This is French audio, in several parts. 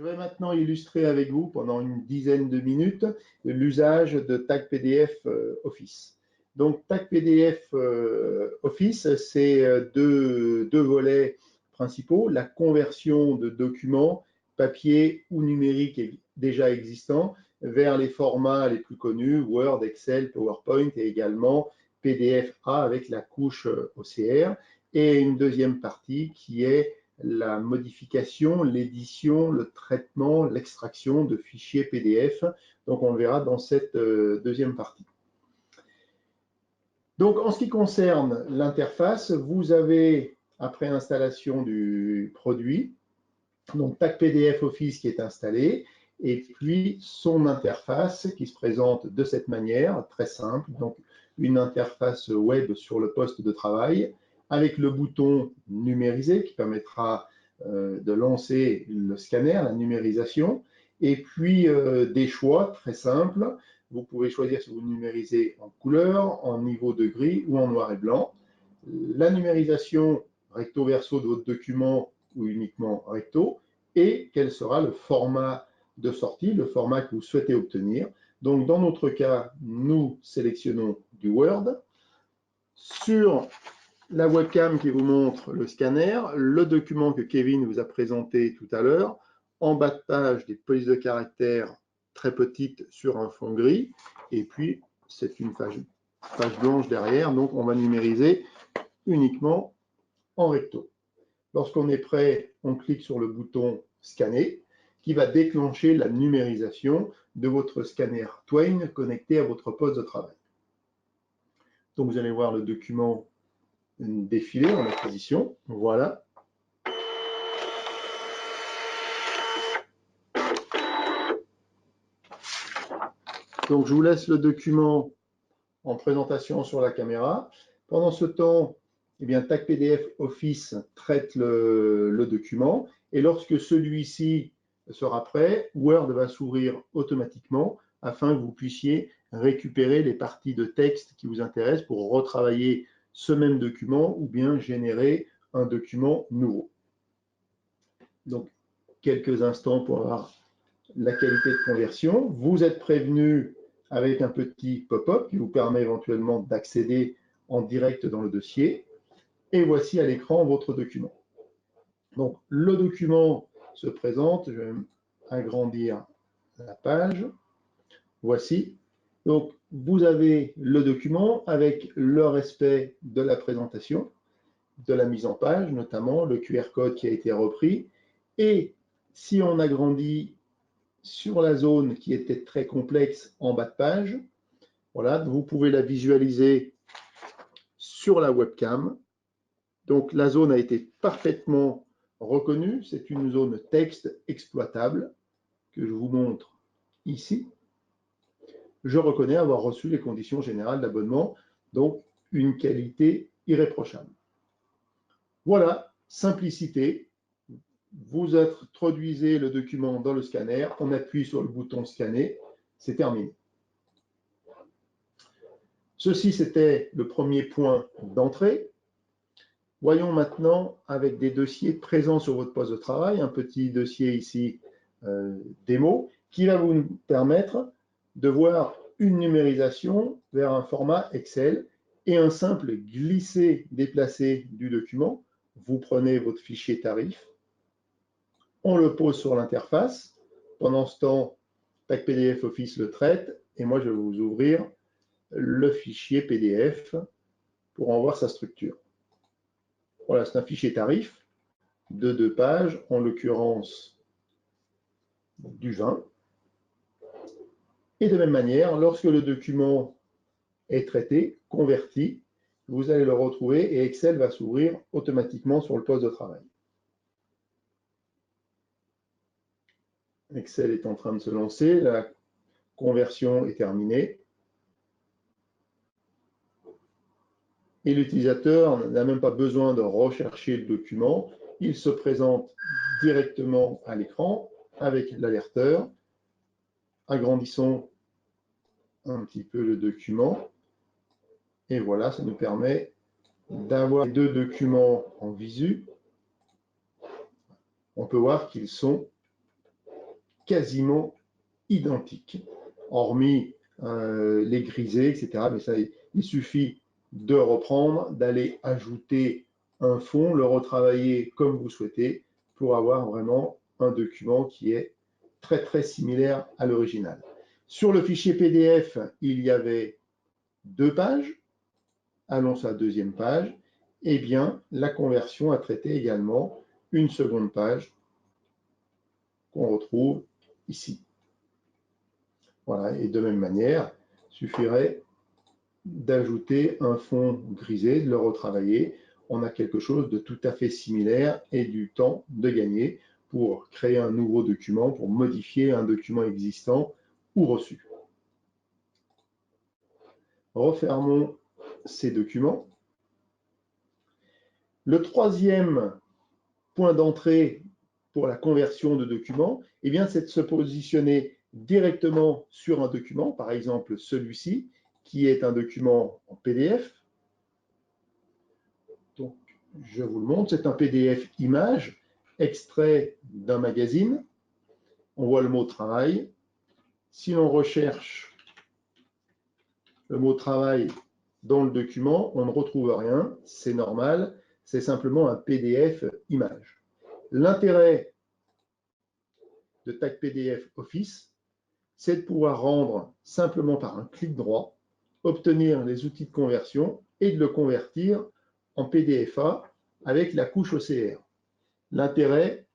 Je vais maintenant illustrer avec vous pendant une dizaine de minutes l'usage de Tag PDF Office. Donc Tag PDF Office, c'est deux volets principaux, la conversion de documents papier ou numériques déjà existants vers les formats les plus connus, Word, Excel, PowerPoint et également PDF-A avec la couche OCR, et une deuxième partie qui est la modification, l'édition, le traitement, l'extraction de fichiers PDF. Donc, on le verra dans cette deuxième partie. Donc, en ce qui concerne l'interface, vous avez, après installation du produit, donc Tag PDF Office qui est installé, et puis son interface qui se présente de cette manière, très simple. Donc, une interface web sur le poste de travail, avec le bouton numériser qui permettra de lancer le scanner, la numérisation, et puis des choix très simples. Vous pouvez choisir si vous numérisez en couleur, en niveau de gris ou en noir et blanc. La numérisation recto verso de votre document ou uniquement recto, et quel sera le format de sortie, le format que vous souhaitez obtenir. Donc, dans notre cas, nous sélectionnons du Word. Sur la webcam qui vous montre le scanner, le document que Kevin vous a présenté tout à l'heure, en bas de page des polices de caractères très petites sur un fond gris, et puis c'est une page blanche derrière, donc on va numériser uniquement en recto. Lorsqu'on est prêt, on clique sur le bouton scanner qui va déclencher la numérisation de votre scanner Twain connecté à votre poste de travail. Donc vous allez voir le document défiler en acquisition. Voilà. Donc je vous laisse le document en présentation sur la caméra. Pendant ce temps, eh bien, Tag PDF Office traite le document, et lorsque celui-ci sera prêt, Word va s'ouvrir automatiquement afin que vous puissiez récupérer les parties de texte qui vous intéressent pour retravailler ce même document ou bien générer un document nouveau. Donc, quelques instants pour avoir la qualité de conversion. Vous êtes prévenu avec un petit pop-up qui vous permet éventuellement d'accéder en direct dans le dossier. Et voici à l'écran votre document. Donc, le document se présente. Je vais agrandir la page. Voici. Donc, vous avez le document avec le respect de la présentation, de la mise en page, notamment le QR code qui a été repris. Et si on agrandit sur la zone qui était très complexe en bas de page, voilà, vous pouvez la visualiser sur la webcam. Donc, la zone a été parfaitement reconnue. C'est une zone texte exploitable que je vous montre ici. Je reconnais avoir reçu les conditions générales d'abonnement, donc une qualité irréprochable. Voilà, simplicité. Vous introduisez le document dans le scanner, on appuie sur le bouton scanner, c'est terminé. Ceci, c'était le premier point d'entrée. Voyons maintenant avec des dossiers présents sur votre poste de travail, un petit dossier ici démo, qui va vous permettre de voir une numérisation vers un format Excel et un simple glisser-déplacer du document. Vous prenez votre fichier tarif, on le pose sur l'interface. Pendant ce temps, Tag PDF Office le traite et moi je vais vous ouvrir le fichier PDF pour en voir sa structure. Voilà, c'est un fichier tarif de 2 pages, en l'occurrence du vin. Et de même manière, lorsque le document est traité, converti, vous allez le retrouver et Excel va s'ouvrir automatiquement sur le poste de travail. Excel est en train de se lancer, la conversion est terminée. Et l'utilisateur n'a même pas besoin de rechercher le document, il se présente directement à l'écran avec l'alerteur. Agrandissons un petit peu le document. Et voilà, ça nous permet d'avoir les deux documents en visu. On peut voir qu'ils sont quasiment identiques, hormis les grisés, etc. Mais ça, il suffit de reprendre, d'aller ajouter un fond, le retravailler comme vous souhaitez pour avoir vraiment un document qui est très très similaire à l'original. Sur le fichier PDF, il y avait 2 pages. Allons sur la deuxième page. Eh bien, la conversion a traité également une seconde page qu'on retrouve ici. Voilà, et de même manière, il suffirait d'ajouter un fond grisé, de le retravailler. On a quelque chose de tout à fait similaire et du temps de gagner pour créer un nouveau document, pour modifier un document existant ou reçu. Refermons ces documents. Le troisième point d'entrée pour la conversion de documents, eh bien, c'est de se positionner directement sur un document, par exemple celui-ci, qui est un document en PDF. Donc, je vous le montre, c'est un PDF image, extrait d'un magazine. On voit le mot travail. Si l'on recherche le mot travail dans le document, on ne retrouve rien, c'est normal, c'est simplement un PDF image. L'intérêt de TAC PDF Office, c'est de pouvoir rendre simplement par un clic droit, obtenir les outils de conversion et de le convertir en PDFA avec la couche OCR. L'intérêt,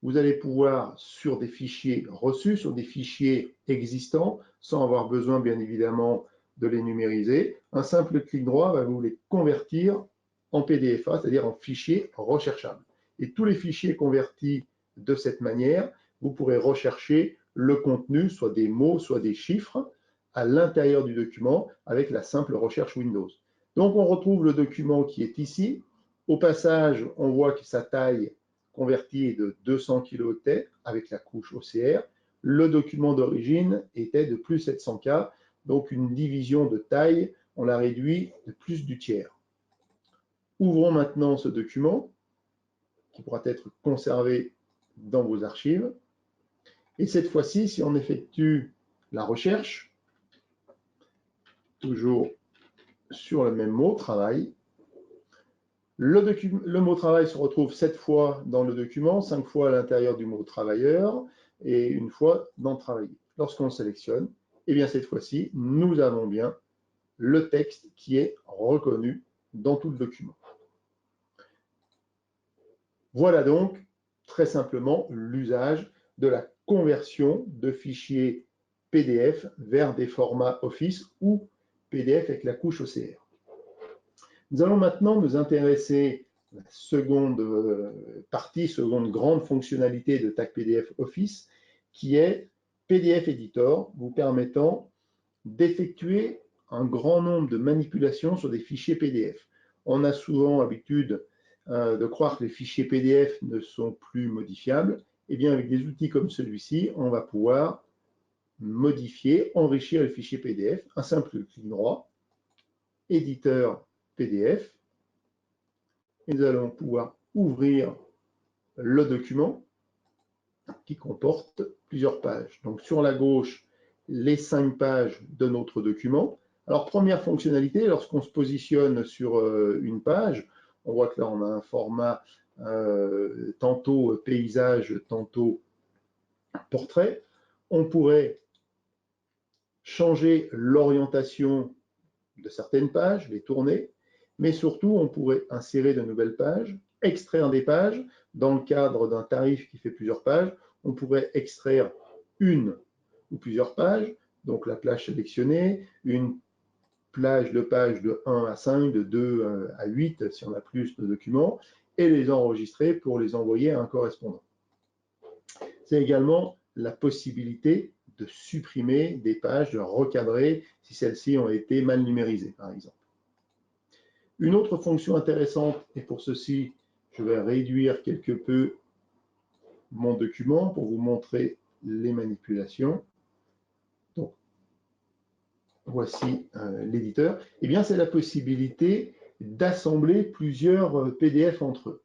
vous allez pouvoir, sur des fichiers reçus, sur des fichiers existants, sans avoir besoin bien évidemment de les numériser, un simple clic droit va vous les convertir en PDFA, c'est-à-dire en fichiers recherchables. Et tous les fichiers convertis de cette manière, vous pourrez rechercher le contenu, soit des mots, soit des chiffres, à l'intérieur du document avec la simple recherche Windows. Donc on retrouve le document qui est ici. Au passage, on voit que sa taille convertie est de 200 kilooctets avec la couche OCR. Le document d'origine était de plus 700K, donc une division de taille, on l'a réduit de plus du tiers. Ouvrons maintenant ce document qui pourra être conservé dans vos archives. Et cette fois-ci, si on effectue la recherche, toujours sur le même mot, travail, le mot travail se retrouve 7 fois dans le document, 5 fois à l'intérieur du mot travailleur et une fois dans travailler. Lorsqu'on sélectionne, eh bien cette fois-ci, nous avons bien le texte qui est reconnu dans tout le document. Voilà donc très simplement l'usage de la conversion de fichiers PDF vers des formats Office ou PDF avec la couche OCR. Nous allons maintenant nous intéresser à la seconde partie, seconde grande fonctionnalité de TAC PDF Office, qui est PDF Editor, vous permettant d'effectuer un grand nombre de manipulations sur des fichiers PDF. On a souvent l'habitude de croire que les fichiers PDF ne sont plus modifiables. Eh bien, avec des outils comme celui-ci, on va pouvoir modifier, enrichir le fichier PDF. Un simple clic droit, éditeur PDF. Et nous allons pouvoir ouvrir le document qui comporte plusieurs pages. Donc, sur la gauche, les 5 pages de notre document. Alors, première fonctionnalité, lorsqu'on se positionne sur une page, on voit que là, on a un format tantôt paysage, tantôt portrait. On pourrait changer l'orientation de certaines pages, les tourner, mais surtout, on pourrait insérer de nouvelles pages, extraire des pages. Dans le cadre d'un tarif qui fait plusieurs pages, on pourrait extraire une ou plusieurs pages, donc la plage sélectionnée, une plage de pages de 1 à 5, de 2 à 8 si on a plus de documents, et les enregistrer pour les envoyer à un correspondant. C'est également la possibilité de supprimer des pages, de recadrer si celles-ci ont été mal numérisées, par exemple. Une autre fonction intéressante, et pour ceci, je vais réduire quelque peu mon document pour vous montrer les manipulations. Donc, voici l'éditeur. Eh bien, c'est la possibilité d'assembler plusieurs PDF entre eux.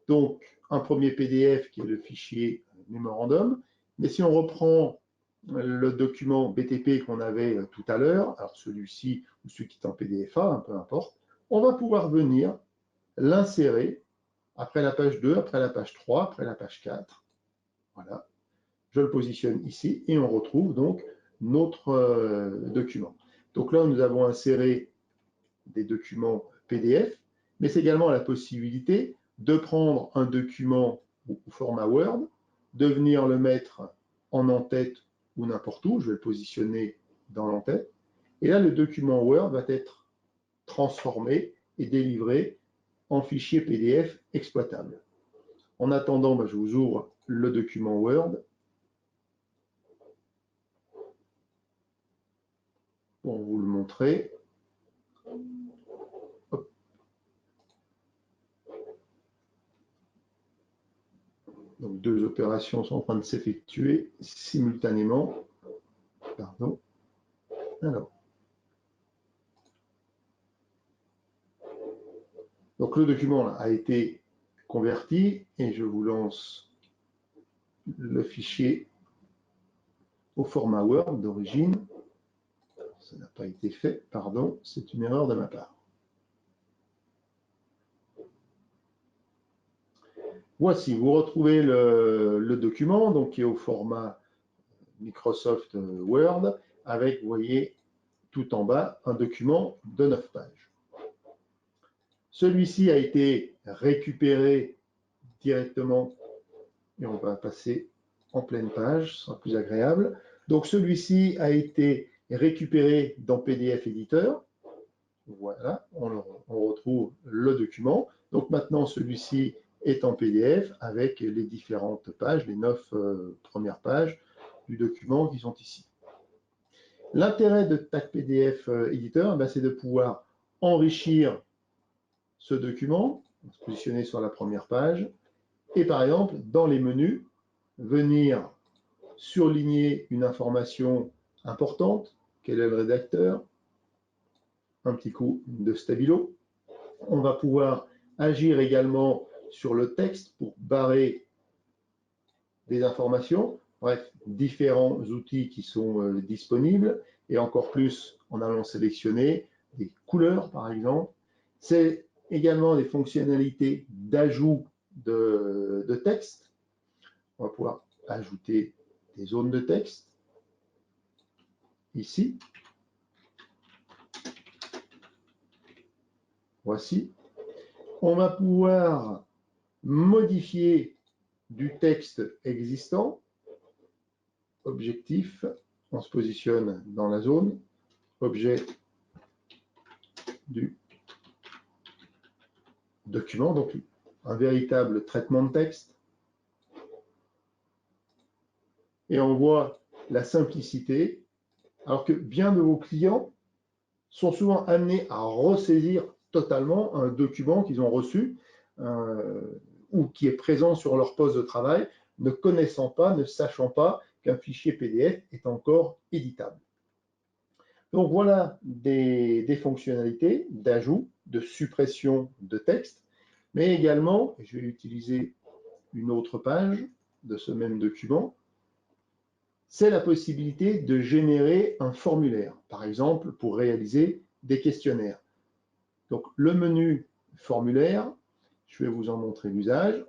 Donc, un premier PDF qui est le fichier mémorandum, Mais si on reprend le document BTP qu'on avait tout à l'heure, alors celui-ci ou celui qui est en PDFA, hein, peu importe, on va pouvoir venir l'insérer après la page 2, après la page 3, après la page 4. Voilà. Je le positionne ici et on retrouve donc notre document. Donc là, nous avons inséré des documents PDF, mais c'est également la possibilité de prendre un document au format Word, de venir le mettre en en-tête ou n'importe où. Je vais le positionner dans l'en-tête. Et là, le document Word va être transformé et délivré en fichier PDF exploitable. En attendant, je vous ouvre le document Word pour vous le montrer. Hop. Donc, deux opérations sont en train de s'effectuer simultanément. Pardon. Alors. Donc, le document là, a été converti et je vous lance le fichier au format Word d'origine. Ça n'a pas été fait, pardon, c'est une erreur de ma part. Voici, vous retrouvez le document donc, qui est au format Microsoft Word avec, vous voyez, tout en bas, un document de 9 pages. Celui-ci a été récupéré directement et on va passer en pleine page, ce sera plus agréable. Donc celui-ci a été récupéré dans PDF Editor. Voilà, on retrouve le document. Donc maintenant, celui-ci est en PDF avec les différentes pages, les 9 premières pages du document qui sont ici. L'intérêt de TAC PDF Editor, c'est de pouvoir enrichir ce document, se positionner sur la première page, et par exemple, dans les menus, venir surligner une information importante, quel est le rédacteur, un petit coup de stabilo. On va pouvoir agir également sur le texte pour barrer des informations. Bref, différents outils qui sont disponibles et encore plus en allant sélectionner des couleurs, par exemple. C'est également des fonctionnalités d'ajout de texte. On va pouvoir ajouter des zones de texte ici. Voici. On va pouvoir modifier du texte existant. Objectif, on se positionne dans la zone. Objet du document, donc un véritable traitement de texte. Et on voit la simplicité, alors que bien de vos clients sont souvent amenés à ressaisir totalement un document qu'ils ont reçu ou qui est présent sur leur poste de travail, ne connaissant pas, ne sachant pas qu'un fichier PDF est encore éditable. Donc voilà des fonctionnalités d'ajout, de suppression de texte, mais également, je vais utiliser une autre page de ce même document, c'est la possibilité de générer un formulaire, par exemple pour réaliser des questionnaires. Donc le menu formulaire, je vais vous en montrer l'usage.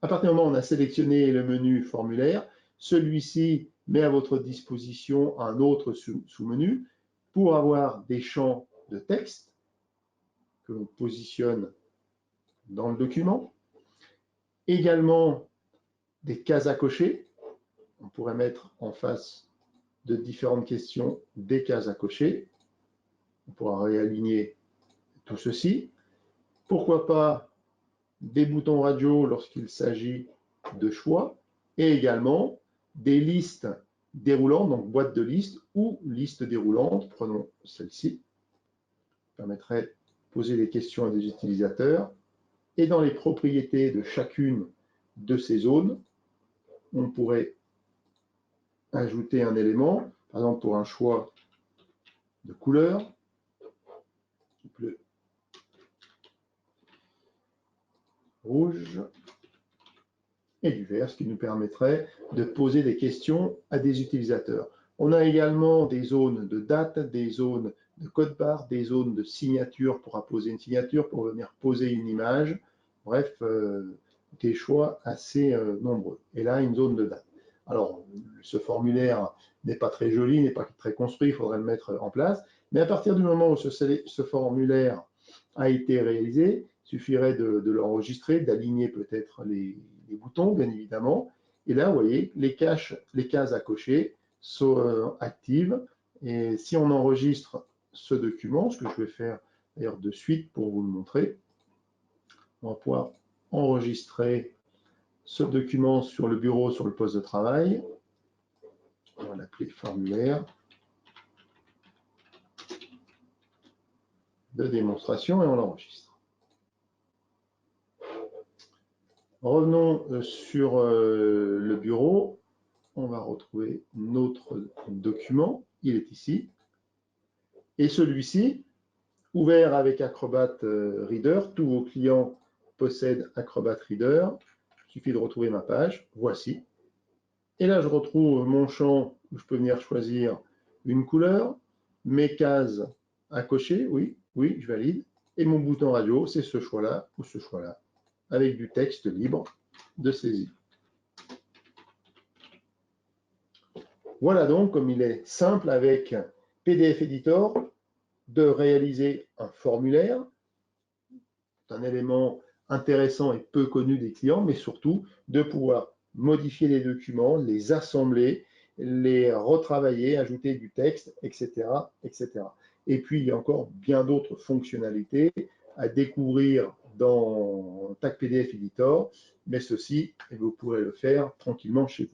À partir du moment où on a sélectionné le menu formulaire, celui-ci met à votre disposition un autre sous-menu pour avoir des champs de texte que l'on positionne dans le document. Également des cases à cocher. On pourrait mettre en face de différentes questions des cases à cocher. On pourra réaligner tout ceci. Pourquoi pas des boutons radio lorsqu'il s'agit de choix et également des listes déroulantes, donc boîte de listes ou listes déroulantes. Prenons celle-ci. Permettrait de poser des questions à des utilisateurs. Et dans les propriétés de chacune de ces zones, on pourrait ajouter un élément, par exemple pour un choix de couleur, bleu, rouge, et du vert, ce qui nous permettrait de poser des questions à des utilisateurs. On a également des zones de date, des zones de code barre, des zones de signature pour apposer une signature, pour venir poser une image. Bref, des choix assez nombreux. Et là, une zone de date. Alors, ce formulaire n'est pas très joli, n'est pas très construit, il faudrait le mettre en place. Mais à partir du moment où ce formulaire a été réalisé, il suffirait de l'enregistrer, d'aligner peut-être les boutons, bien évidemment. Et là, vous voyez, les cases à cocher sont actives. Et si on enregistre ce document, ce que je vais faire d'ailleurs de suite pour vous le montrer, on va pouvoir enregistrer ce document sur le bureau, sur le poste de travail. On va l'appeler formulaire de démonstration et on l'enregistre. Revenons sur le bureau. On va retrouver notre document. Il est ici. Et celui-ci, ouvert avec Acrobat Reader, tous vos clients possèdent Acrobat Reader. Il suffit de retrouver ma page. Voici. Et là, je retrouve mon champ où je peux venir choisir une couleur, mes cases à cocher, oui, oui, je valide, et mon bouton radio, c'est ce choix-là ou ce choix-là, avec du texte libre de saisie. Voilà donc comme il est simple avec PDF Editor de réaliser un formulaire, un élément intéressant et peu connu des clients, mais surtout de pouvoir modifier les documents, les assembler, les retravailler, ajouter du texte, etc., etc. Et puis, il y a encore bien d'autres fonctionnalités à découvrir dans TAC PDF Editor, mais ceci, vous pourrez le faire tranquillement chez vous.